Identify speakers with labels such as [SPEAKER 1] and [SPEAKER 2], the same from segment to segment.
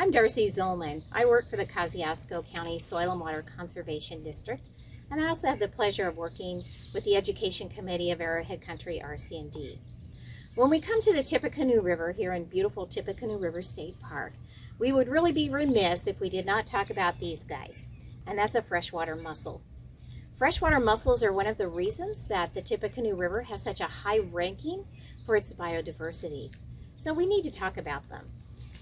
[SPEAKER 1] I'm Darci Zolman. I work for the Kosciuszko County Soil and Water Conservation District, and I also have the pleasure of working with the Education Committee of Arrowhead Country RC&D. When we come to the Tippecanoe River here in beautiful Tippecanoe River State Park, we would really be remiss if we did not talk about these guys, and that's a freshwater mussel. Freshwater mussels are one of the reasons that the Tippecanoe River has such a high ranking for its biodiversity. So we need to talk about them.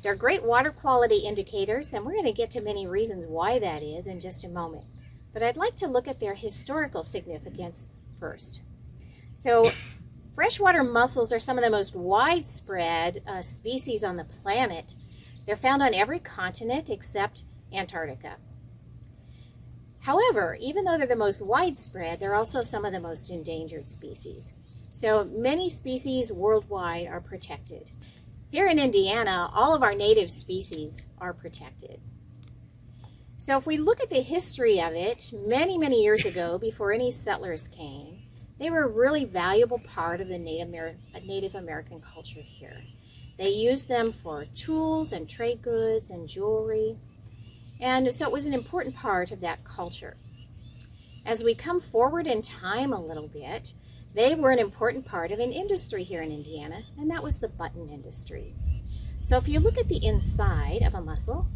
[SPEAKER 1] They're great water quality indicators, and we're going to get to many reasons why that is in just a moment. But I'd like to look at their historical significance first. So freshwater mussels are some of the most widespread species on the planet. They're found on every continent except Antarctica. However, even though they're the most widespread, they're also some of the most endangered species. So many species worldwide are protected. Here in Indiana, all of our native species are protected. So if we look at the history of it, many, many years ago, before any settlers came, they were a really valuable part of the Native American culture here. They used them for tools and trade goods and jewelry, and so it was an important part of that culture. As we come forward in time a little bit, they were an important part of an industry here in Indiana, and that was the button industry. So if you look at the inside of a mussel,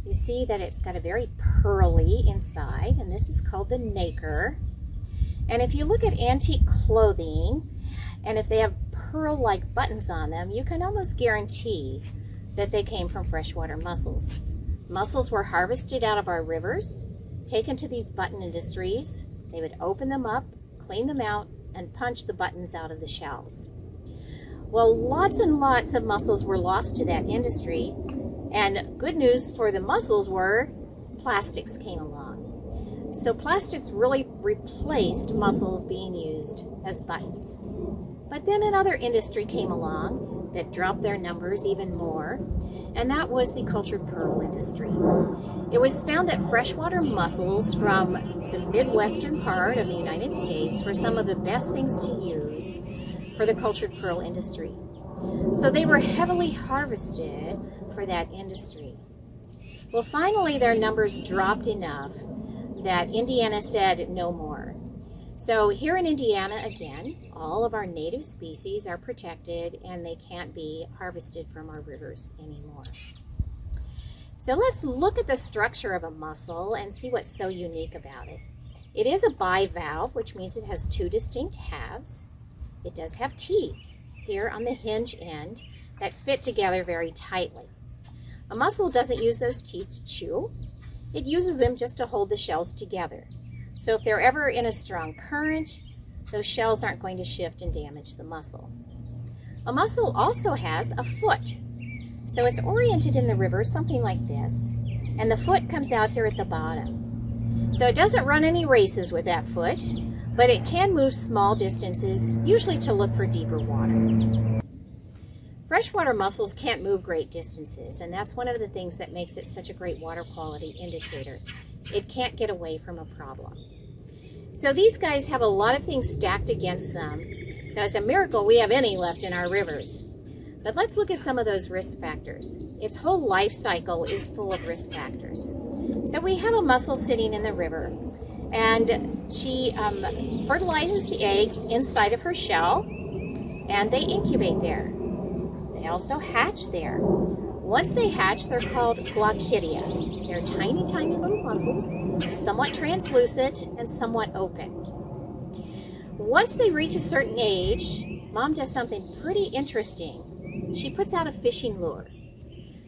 [SPEAKER 1] you see that it's got a very pearly inside, and this is called the nacre. And if you look at antique clothing, and if they have pearl-like buttons on them, you can almost guarantee that they came from freshwater mussels. Mussels were harvested out of our rivers, taken to these button industries. They would open them up, clean them out, and punch the buttons out of the shells. Well, lots and lots of mussels were lost to that industry, and good news for the mussels were plastics came along. So plastics really replaced mussels being used as buttons. But then another industry came along that dropped their numbers even more, and that was the cultured pearl industry. It was found that freshwater mussels from the Midwestern part of the United States were some of the best things to use for the cultured pearl industry. So they were heavily harvested for that industry. Well, finally their numbers dropped enough that Indiana said no more. So here in Indiana, again, all of our native species are protected and they can't be harvested from our rivers anymore. So let's look at the structure of a mussel and see what's so unique about it. It is a bivalve, which means it has two distinct halves. It does have teeth here on the hinge end that fit together very tightly. A mussel doesn't use those teeth to chew. It uses them just to hold the shells together. So if they're ever in a strong current, those shells aren't going to shift and damage the mussel. A mussel also has a foot. So it's oriented in the river something like this, and the foot comes out here at the bottom. So it doesn't run any races with that foot, but it can move small distances, usually to look for deeper water. Freshwater mussels can't move great distances, and that's one of the things that makes it such a great water quality indicator. It can't get away from a problem. So these guys have a lot of things stacked against them, so it's a miracle we have any left in our rivers. But let's look at some of those risk factors. Its whole life cycle is full of risk factors. So we have a mussel sitting in the river, and she fertilizes the eggs inside of her shell, and they incubate there. They also hatch there. Once they hatch, they're called glaucidia. They're tiny, tiny little mussels, somewhat translucent and somewhat open. Once they reach a certain age, Mom does something pretty interesting. She puts out a fishing lure.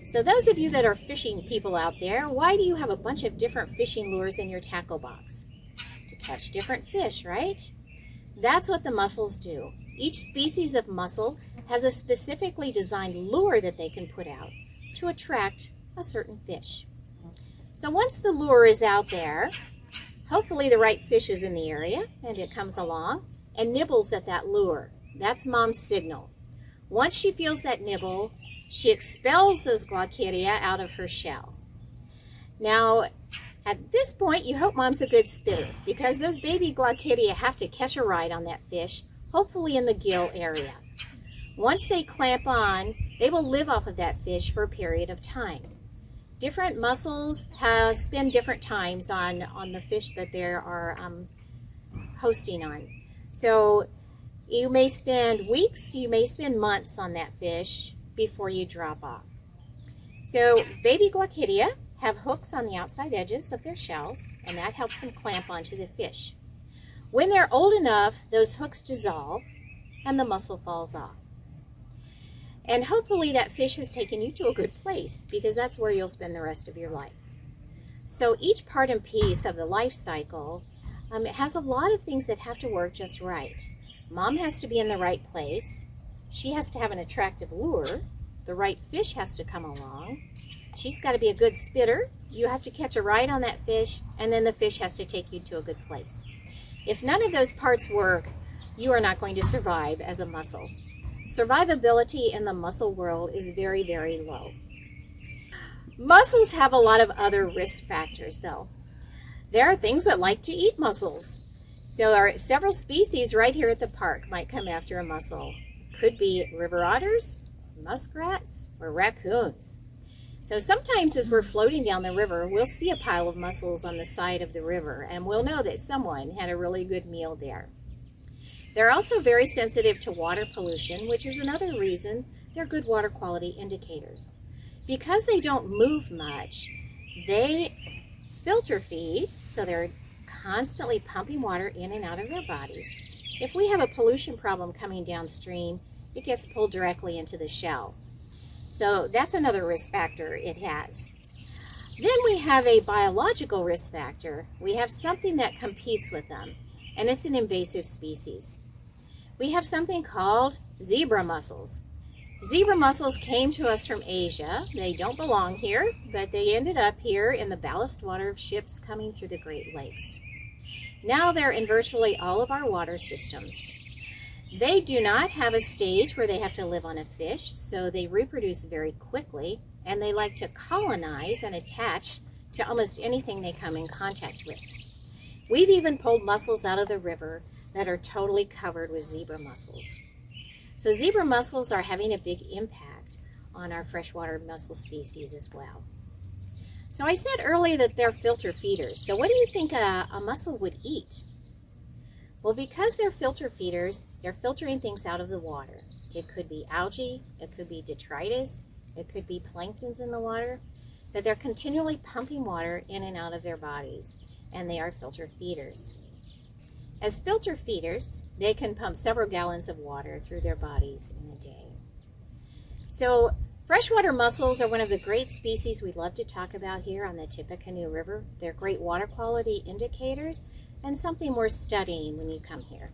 [SPEAKER 1] So those of you that are fishing people out there, why do you have a bunch of different fishing lures in your tackle box? To catch different fish, right? That's what the mussels do. Each species of mussel has a specifically designed lure that they can put out to attract a certain fish. So once the lure is out there, hopefully the right fish is in the area and it comes along and nibbles at that lure. That's Mom's signal. Once she feels that nibble, she expels those glaucidia out of her shell. Now, at this point, you hope Mom's a good spitter because those baby glaucidia have to catch a ride on that fish, hopefully in the gill area. Once they clamp on, they will live off of that fish for a period of time. Different mussels spend different times on the fish that they are hosting on. So you may spend weeks, you may spend months on that fish before you drop off. So baby Glaucidia have hooks on the outside edges of their shells, and that helps them clamp onto the fish. When they're old enough, those hooks dissolve and the mussel falls off. And hopefully that fish has taken you to a good place, because that's where you'll spend the rest of your life. So each part and piece of the life cycle, it has a lot of things that have to work just right. Mom has to be in the right place. She has to have an attractive lure. The right fish has to come along. She's got to be a good spitter. You have to catch a ride on that fish, and then the fish has to take you to a good place. If none of those parts work, you are not going to survive as a mussel. Survivability in the mussel world is very, very low. Mussels have a lot of other risk factors, though. There are things that like to eat mussels. So there are several species right here at the park might come after a mussel. Could be river otters, muskrats, or raccoons. So sometimes as we're floating down the river, we'll see a pile of mussels on the side of the river, and we'll know that someone had a really good meal there. They're also very sensitive to water pollution, which is another reason they're good water quality indicators. Because they don't move much, they filter feed, so they're constantly pumping water in and out of their bodies. If we have a pollution problem coming downstream, it gets pulled directly into the shell. So that's another risk factor it has. Then we have a biological risk factor. We have something that competes with them, and it's an invasive species. We have something called zebra mussels. Zebra mussels came to us from Asia. They don't belong here, but they ended up here in the ballast water of ships coming through the Great Lakes. Now they're in virtually all of our water systems. They do not have a stage where they have to live on a fish, so they reproduce very quickly, and they like to colonize and attach to almost anything they come in contact with. We've even pulled mussels out of the river that are totally covered with zebra mussels. So zebra mussels are having a big impact on our freshwater mussel species as well. So I said earlier that they're filter feeders. So what do you think a mussel would eat? Well, because they're filter feeders, they're filtering things out of the water. It could be algae, it could be detritus, it could be planktons in the water, but they're continually pumping water in and out of their bodies, and they are filter feeders. As filter feeders, they can pump several gallons of water through their bodies in a day. So freshwater mussels are one of the great species we love to talk about here on the Tippecanoe River. They're great water quality indicators and something worth studying when you come here.